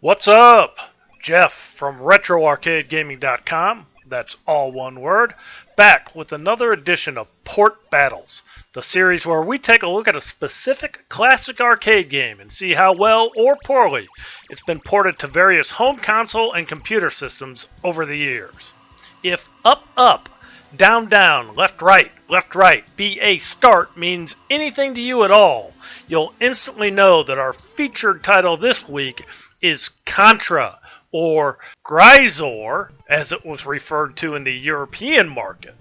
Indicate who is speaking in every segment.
Speaker 1: What's up? Jeff from RetroArcadeGaming.com, that's all one word, back with another edition of Port Battles, the series where we take a look at a specific classic arcade game and see how well or poorly it's been ported to various home console and computer systems over the years. If up, up, down, down, left, right, BA start means anything to you at all, you'll instantly know that our featured title this week is Contra, or Gryzor, as it was referred to in the European market,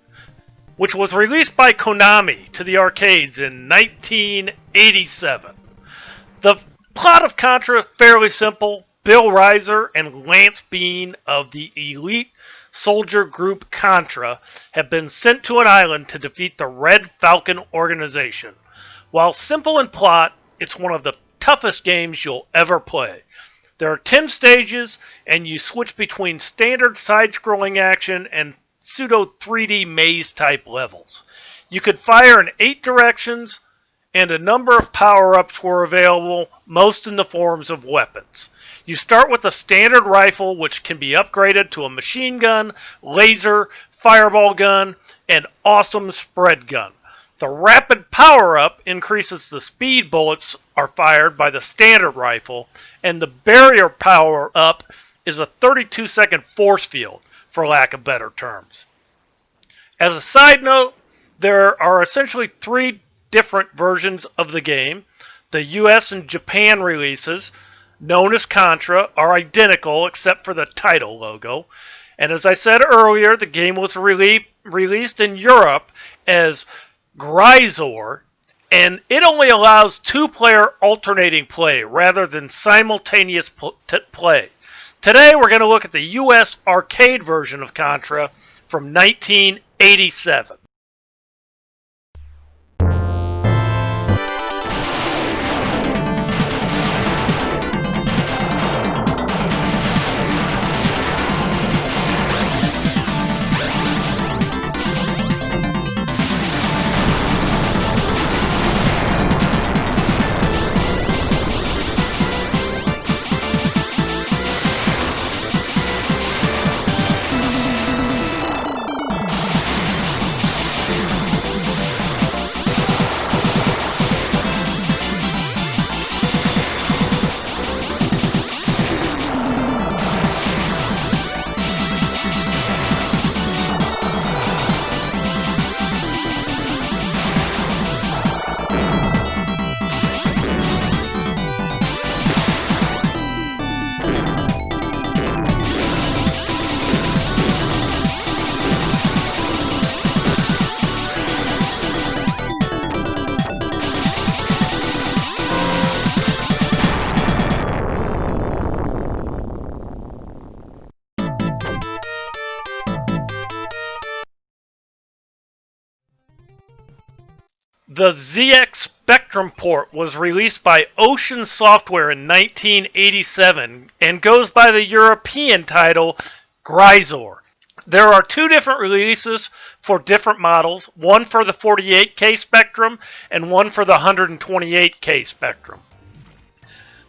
Speaker 1: which was released by Konami to the arcades in 1987. The plot of Contra is fairly simple. Bill Reiser and Lance Bean of the elite soldier group Contra have been sent to an island to defeat the Red Falcon organization. While simple in plot, it's one of the toughest games you'll ever play. There are 10 stages, and you switch between standard side-scrolling action and pseudo 3D maze-type levels. You could fire in 8 directions, and a number of power-ups were available, most in the forms of weapons. You start with a standard rifle, which can be upgraded to a machine gun, laser, fireball gun, and awesome spread gun. The rapid power-up increases the speed bullets are fired by the standard rifle, and the barrier power-up is a 32-second force field, for lack of better terms. As a side note, there are essentially 3 different versions of the game. The US and Japan releases, known as Contra, are identical except for the title logo. And as I said earlier, the game was released in Europe as Gryzor, and it only allows 2-player alternating play rather than simultaneous play. Today we're going to look at the US arcade version of Contra from 1987. The ZX Spectrum port was released by Ocean Software in 1987 and goes by the European title Gryzor. There are 2 different releases for different models, one for the 48K Spectrum and one for the 128K Spectrum.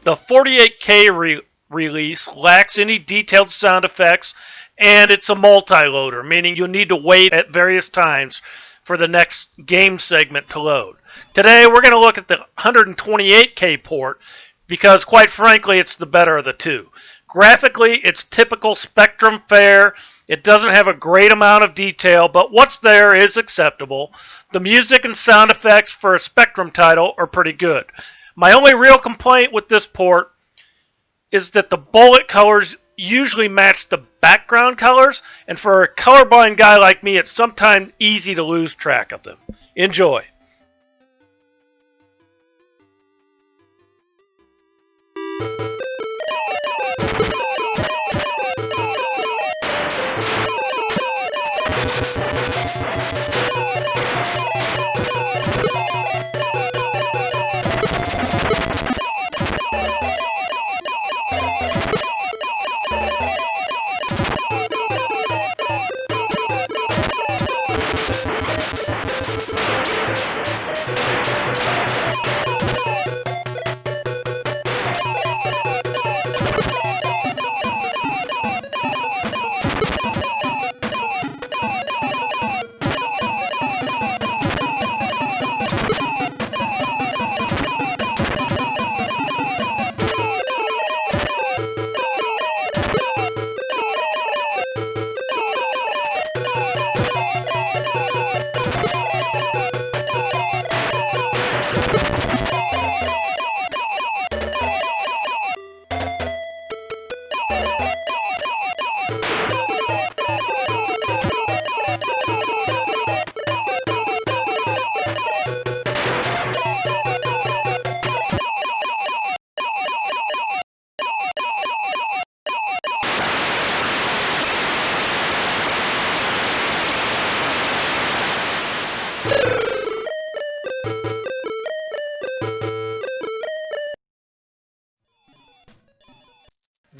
Speaker 1: The 48K release lacks any detailed sound effects, and it's a multi-loader, meaning you'll need to wait at various times for the next game segment to load. Today we're going to look at the 128K port because quite frankly it's the better of the 2. Graphically it's typical Spectrum fare. It doesn't have a great amount of detail, but what's there is acceptable. The music and sound effects for a Spectrum title are pretty good. My only real complaint with this port is that the bullet colors usually match the background colors, and for a colorblind guy like me, it's sometimes easy to lose track of them. Enjoy.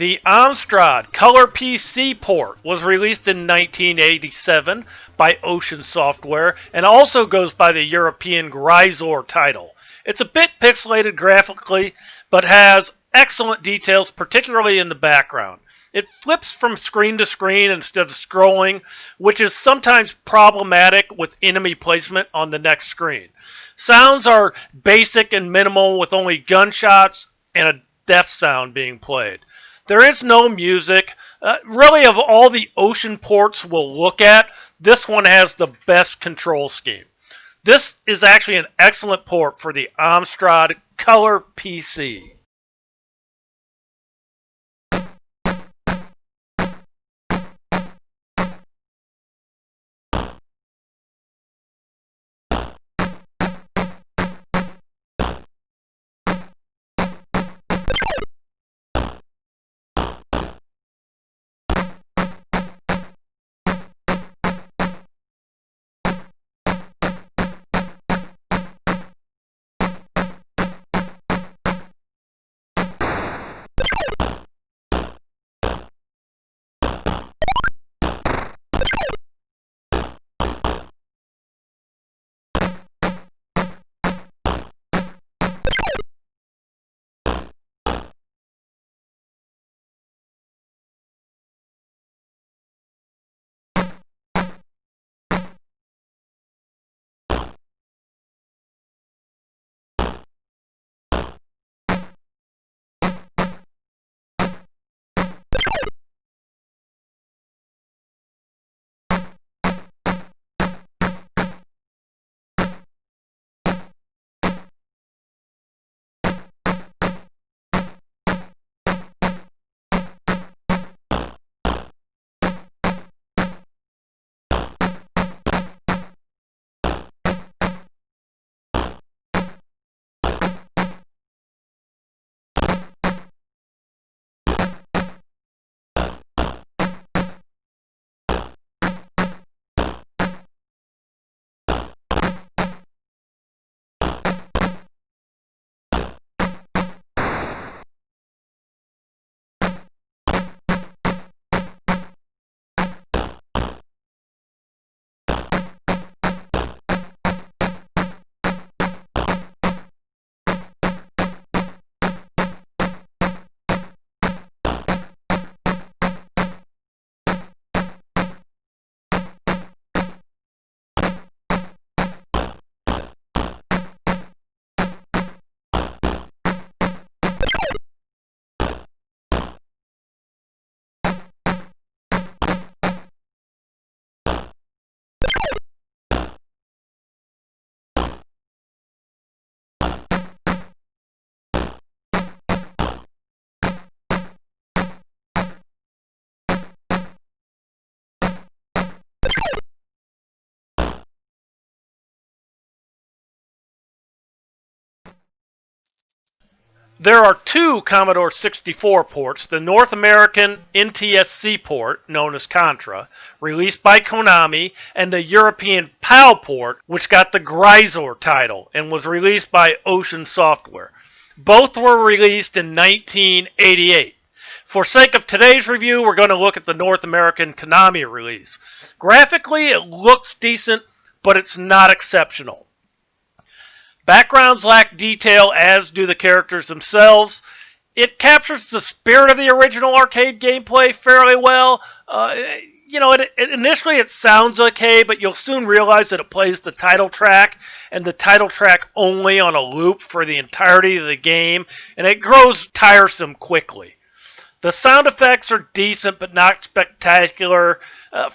Speaker 1: The Amstrad Color PC port was released in 1987 by Ocean Software and also goes by the European Gryzor title. It's a bit pixelated graphically, but has excellent details, particularly in the background. It flips from screen to screen instead of scrolling, which is sometimes problematic with enemy placement on the next screen. Sounds are basic and minimal, with only gunshots and a death sound being played. There is no music. Really, of all the Ocean ports we'll look at, this one has the best control scheme. This is actually an excellent port for the Amstrad Color PC. There are two Commodore 64 ports, the North American NTSC port, known as Contra, released by Konami, and the European PAL port, which got the Gryzor title and was released by Ocean Software. Both were released in 1988. For sake of today's review, we're going to look at the North American Konami release. Graphically, it looks decent, but it's not exceptional. Backgrounds lack detail, as do the characters themselves. It captures the spirit of the original arcade gameplay fairly well. Initially it sounds okay, but you'll soon realize that it plays the title track, and the title track only on a loop for the entirety of the game, and it grows tiresome quickly. The sound effects are decent, but not spectacular.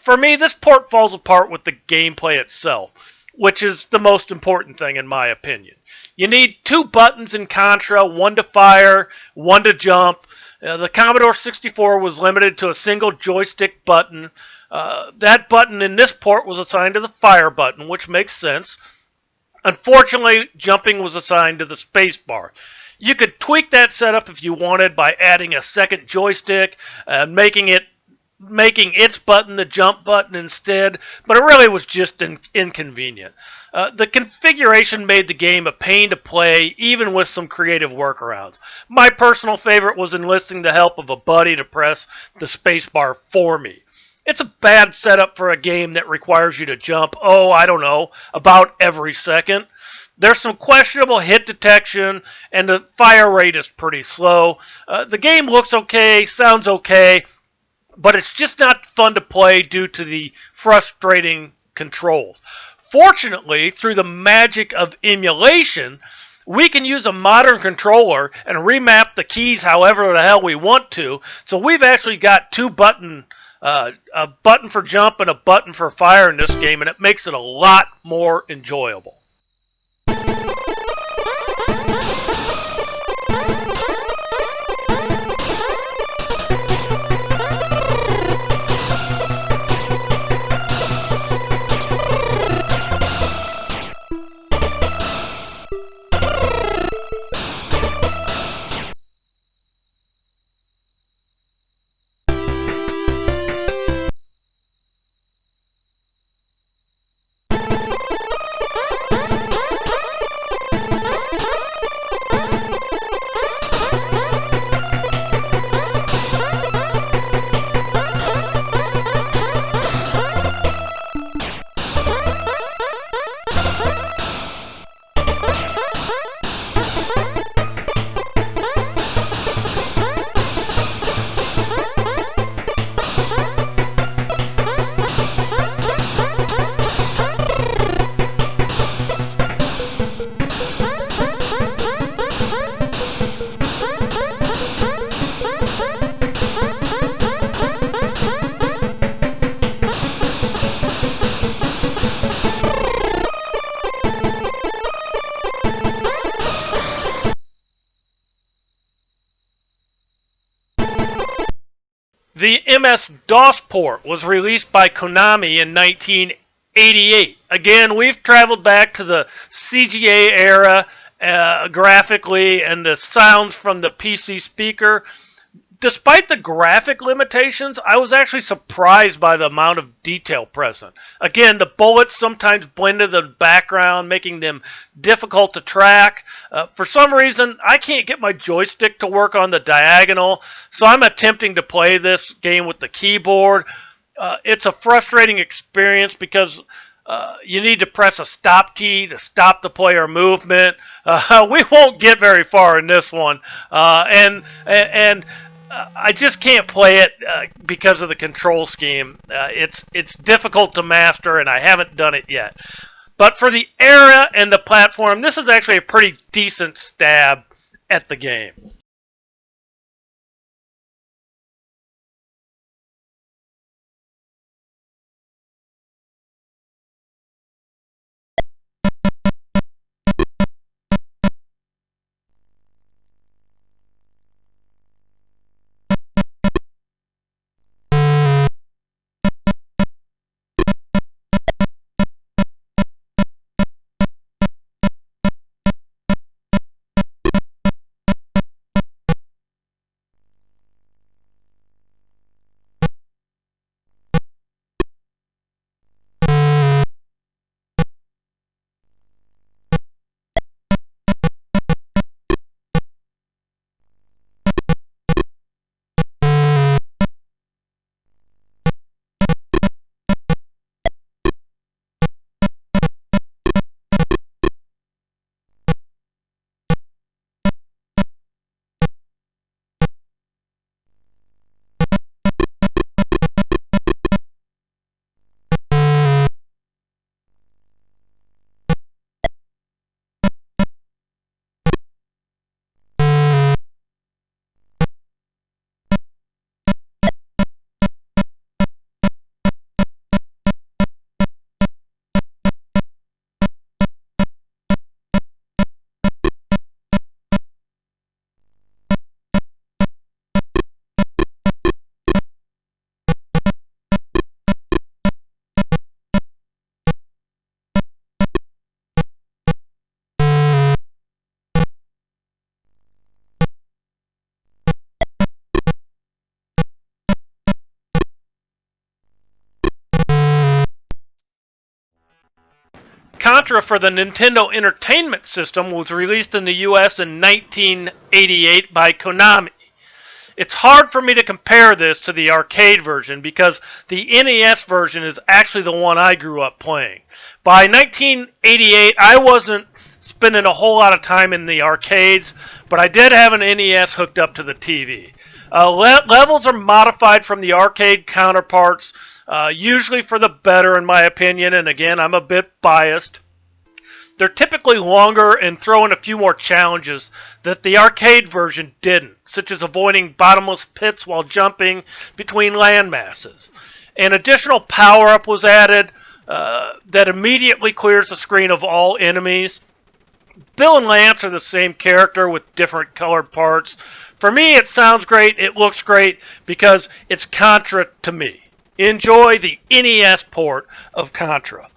Speaker 1: For me, this port falls apart with the gameplay itself, which is the most important thing in my opinion. You need two buttons in Contra, one to fire, one to jump. The Commodore 64 was limited to a single joystick button. That button in this port was assigned to the fire button, which makes sense. Unfortunately, jumping was assigned to the space bar. You could tweak that setup if you wanted by adding a second joystick, making it making its button the jump button instead, but it really was just inconvenient. The configuration made the game a pain to play, even with some creative workarounds. My personal favorite was enlisting the help of a buddy to press the spacebar for me. It's a bad setup for a game that requires you to jump, I don't know, about every second. There's some questionable hit detection, and the fire rate is pretty slow. The game looks okay, sounds okay, but it's just not fun to play due to the frustrating controls. Fortunately, through the magic of emulation, we can use a modern controller and remap the keys however the hell we want to. So we've actually got a button for jump and a button for fire in this game, and it makes it a lot more enjoyable. The MS-DOS port was released by Konami in 1988. Again, we've traveled back to the CGA era graphically and the sounds from the PC speaker. Despite the graphic limitations, I was actually surprised by the amount of detail present. Again, the bullets sometimes blended the background, making them difficult to track. For some reason, I can't get my joystick to work on the diagonal, so I'm attempting to play this game with the keyboard. It's a frustrating experience because you need to press a stop key to stop the player movement. We won't get very far in this one, and I just can't play it because of the control scheme. It's difficult to master, and I haven't done it yet. But for the era and the platform, this is actually a pretty decent stab at the game. Contra for the Nintendo Entertainment System was released in the US in 1988 by Konami. It's hard for me to compare this to the arcade version because the NES version is actually the one I grew up playing. By 1988, I wasn't spending a whole lot of time in the arcades, but I did have an NES hooked up to the TV. Levels are modified from the arcade counterparts, usually for the better in my opinion, and again, I'm a bit biased. They're typically longer and throw in a few more challenges that the arcade version didn't, such as avoiding bottomless pits while jumping between land masses. An additional power-up was added that immediately clears the screen of all enemies. Bill and Lance are the same character with different colored parts. For me, it sounds great, it looks great, because it's Contra to me. Enjoy the NES port of Contra.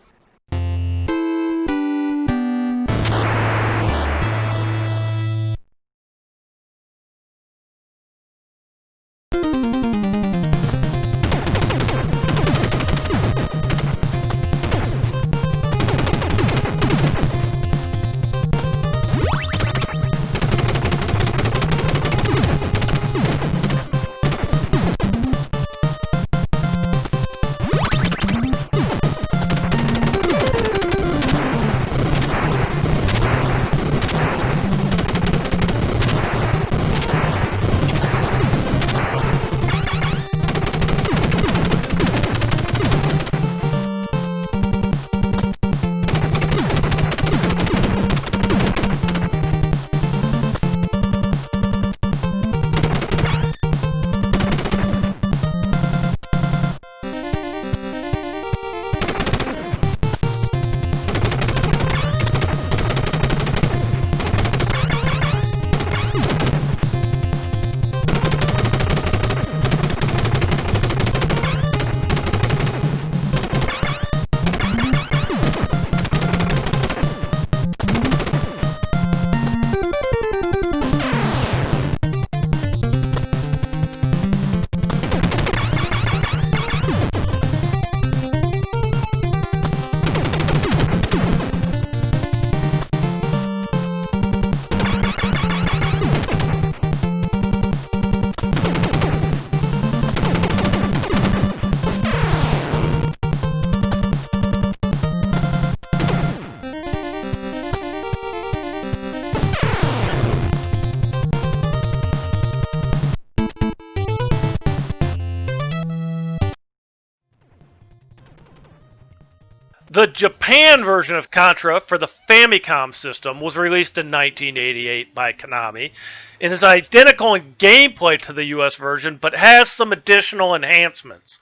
Speaker 1: The Japan version of Contra for the Famicom system was released in 1988 by Konami and is identical in gameplay to the US version but has some additional enhancements.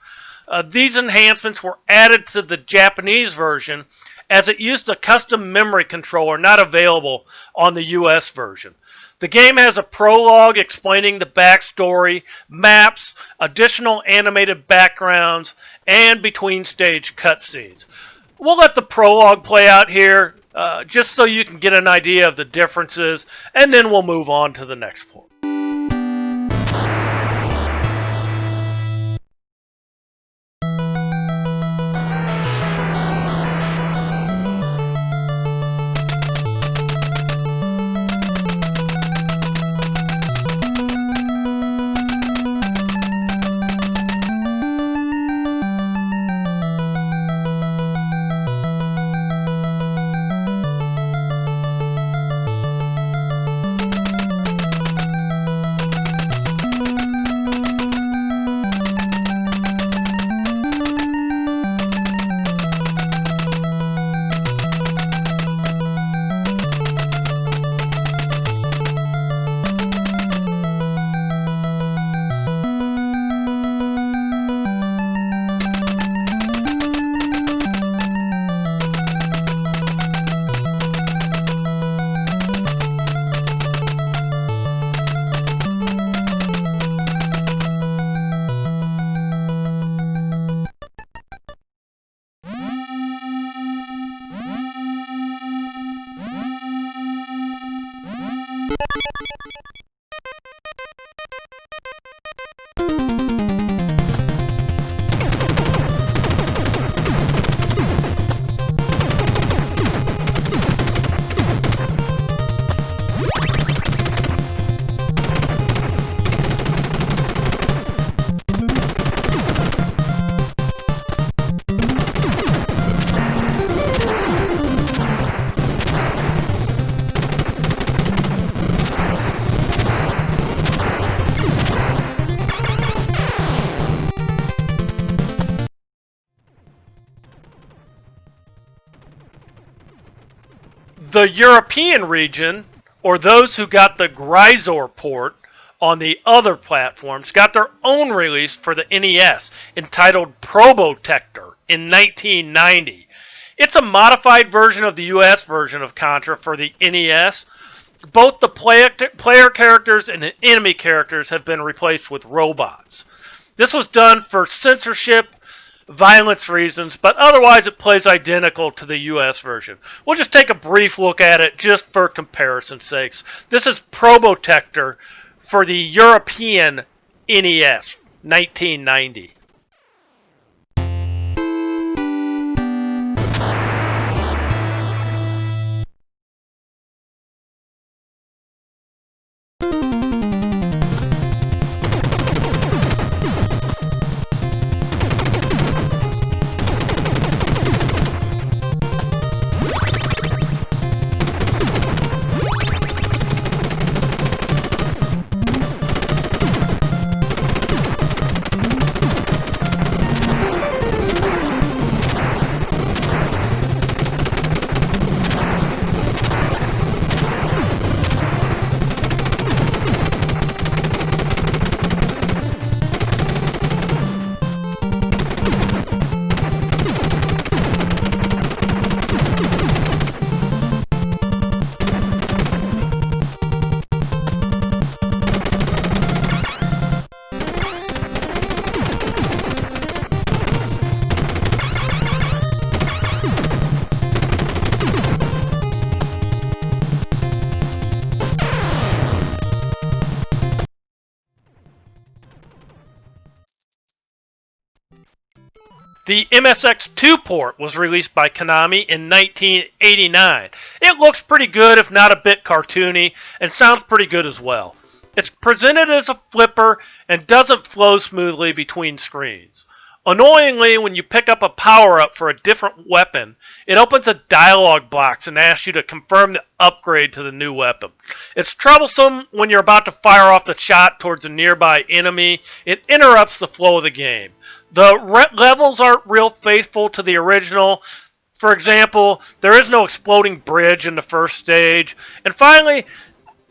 Speaker 1: These enhancements were added to the Japanese version as it used a custom memory controller not available on the US version. The game has a prologue explaining the backstory, maps, additional animated backgrounds, and between-stage cutscenes. We'll let the prologue play out here, just so you can get an idea of the differences, and then we'll move on to the next point. The European region, or those who got the Gryzor port on the other platforms, got their own release for the NES entitled Probotector in 1990. It's a modified version of the US version of Contra for the NES. Both the player characters and the enemy characters have been replaced with robots. This was done for censorship, violence reasons, but otherwise it plays identical to the US version. We'll just take a brief look at it just for comparison's sakes. This is Probotector for the European NES, 1990. The MSX2 port was released by Konami in 1989. It looks pretty good, if not a bit cartoony, and sounds pretty good as well. It's presented as a flipper and doesn't flow smoothly between screens. Annoyingly, when you pick up a power-up for a different weapon, it opens a dialog box and asks you to confirm the upgrade to the new weapon. It's troublesome when you're about to fire off the shot towards a nearby enemy. It interrupts the flow of the game. The levels aren't real faithful to the original. For example, there is no exploding bridge in the first stage. And finally,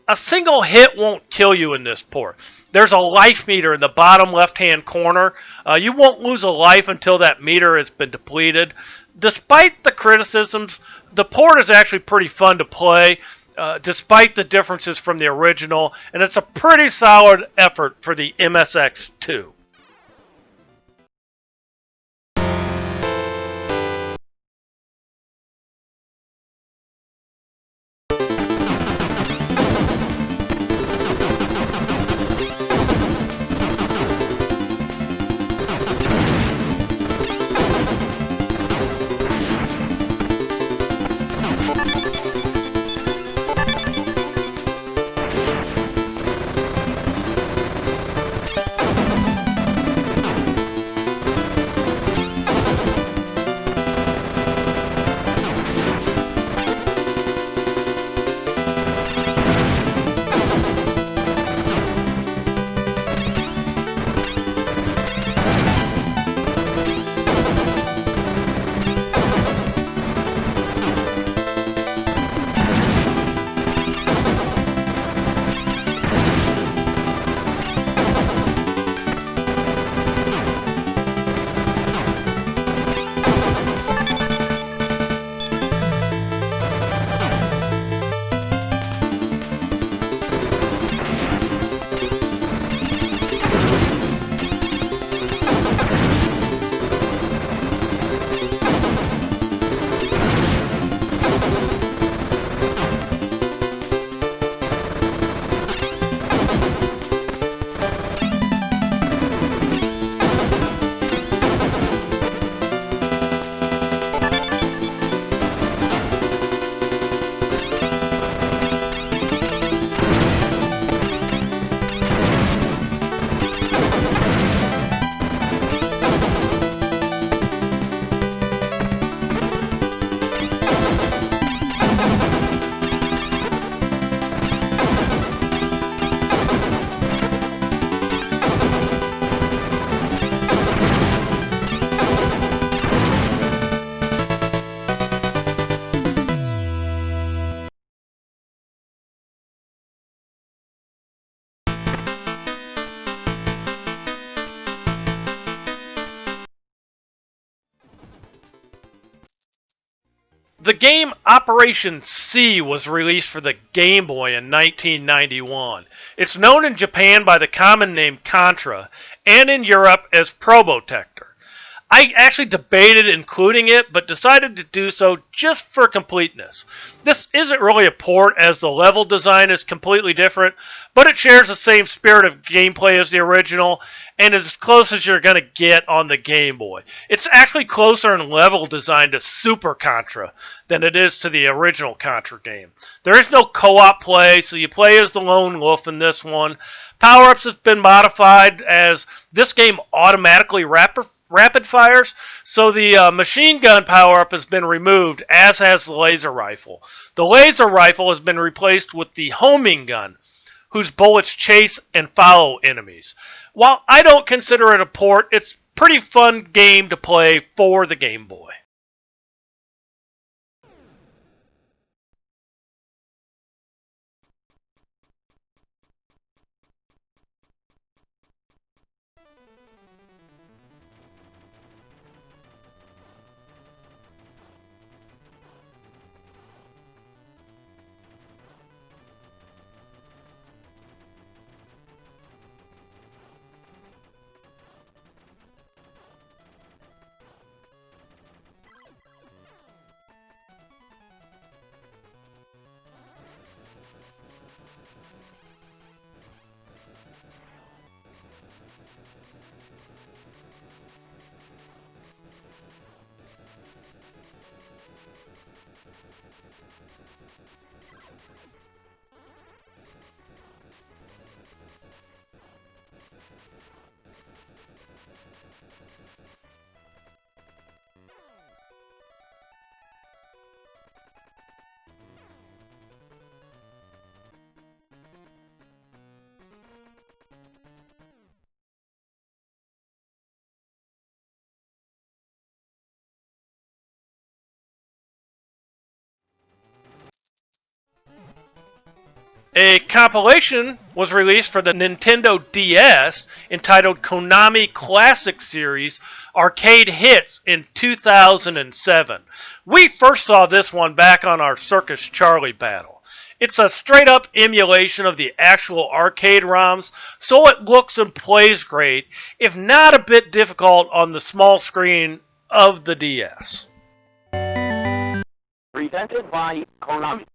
Speaker 1: a single hit won't kill you in this port. There's a life meter in the bottom left-hand corner. You won't lose a life until that meter has been depleted. Despite the criticisms, the port is actually pretty fun to play, despite the differences from the original, and it's a pretty solid effort for the MSX2. The game Operation C was released for the Game Boy in 1991. It's known in Japan by the common name Contra, and in Europe as Probotector. I actually debated including it, but decided to do so just for completeness. This isn't really a port, as the level design is completely different, but it shares the same spirit of gameplay as the original, and is as close as you're going to get on the Game Boy. It's actually closer in level design to Super Contra than it is to the original Contra game. There is no co-op play, so you play as the lone wolf in this one. Power-ups have been modified, as this game automatically rapid fires, so the machine gun power-up has been removed, as has the laser rifle. The laser rifle has been replaced with the homing gun, whose bullets chase and follow enemies. While I don't consider it a port, it's a pretty fun game to play for the Game Boy. A compilation was released for the Nintendo DS entitled Konami Classic Series Arcade Hits in 2007. We first saw this one back on our Circus Charlie battle. It's a straight up emulation of the actual arcade ROMs, so it looks and plays great, if not a bit difficult on the small screen of the DS.
Speaker 2: Presented by Konami.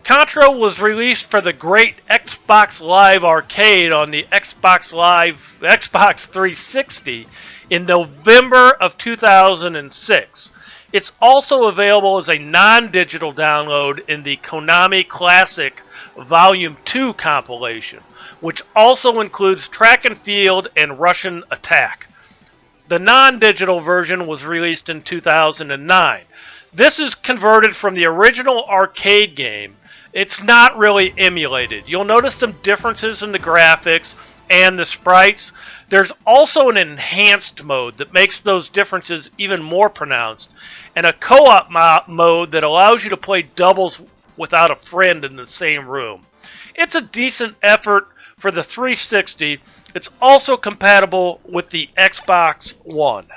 Speaker 1: Contra was released for the great Xbox Live Arcade on the Xbox 360 in November of 2006. It's also available as a non-digital download in the Konami Classic Volume 2 compilation, which also includes Track and Field and Russian Attack. The non-digital version was released in 2009. This is converted from the original arcade game. It's not really emulated. You'll notice some differences in the graphics and the sprites. There's also an enhanced mode that makes those differences even more pronounced, and a co-op mode that allows you to play doubles without a friend in the same room. It's a decent effort for the 360. It's also compatible with the Xbox One.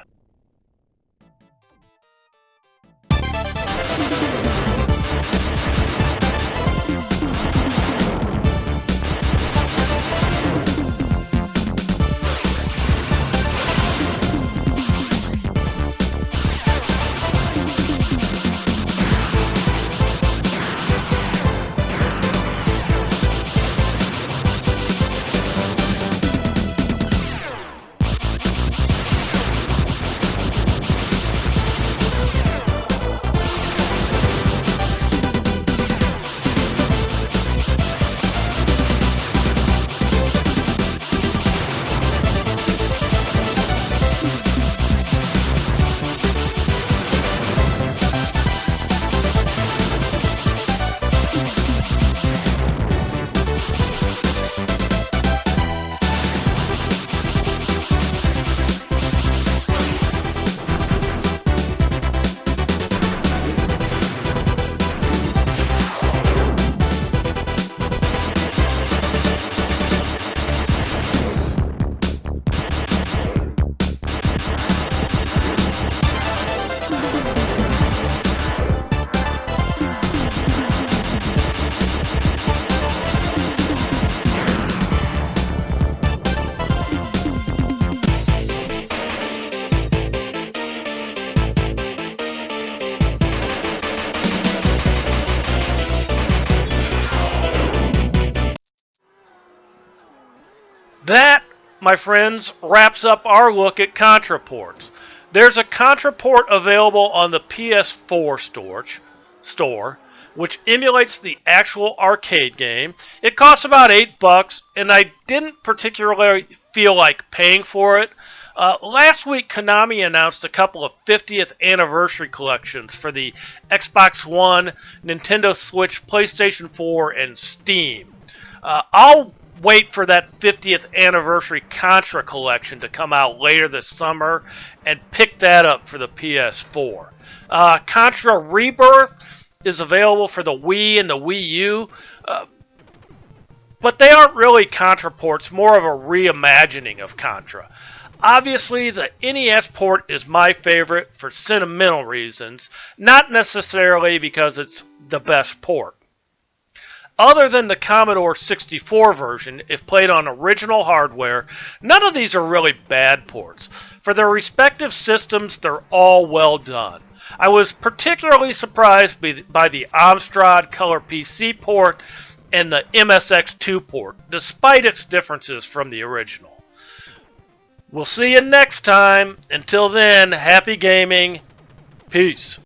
Speaker 1: That, my friends, wraps up our look at Contra ports. There's a Contra port available on the PS4 store, which emulates the actual arcade game. It costs about $8, and I didn't particularly feel like paying for it. Last week, Konami announced a couple of 50th anniversary collections for the Xbox One, Nintendo Switch, PlayStation 4, and Steam. I'll wait for that 50th anniversary Contra collection to come out later this summer and pick that up for the PS4. Contra Rebirth is available for the Wii and the Wii U, but they aren't really Contra ports, more of a reimagining of Contra. Obviously, the NES port is my favorite for sentimental reasons, not necessarily because it's the best port. Other than the Commodore 64 version, if played on original hardware, none of these are really bad ports. For their respective systems, they're all well done. I was particularly surprised by the Amstrad Color PC port and the MSX2 port, despite its differences from the original. We'll see you next time. Until then, happy gaming. Peace.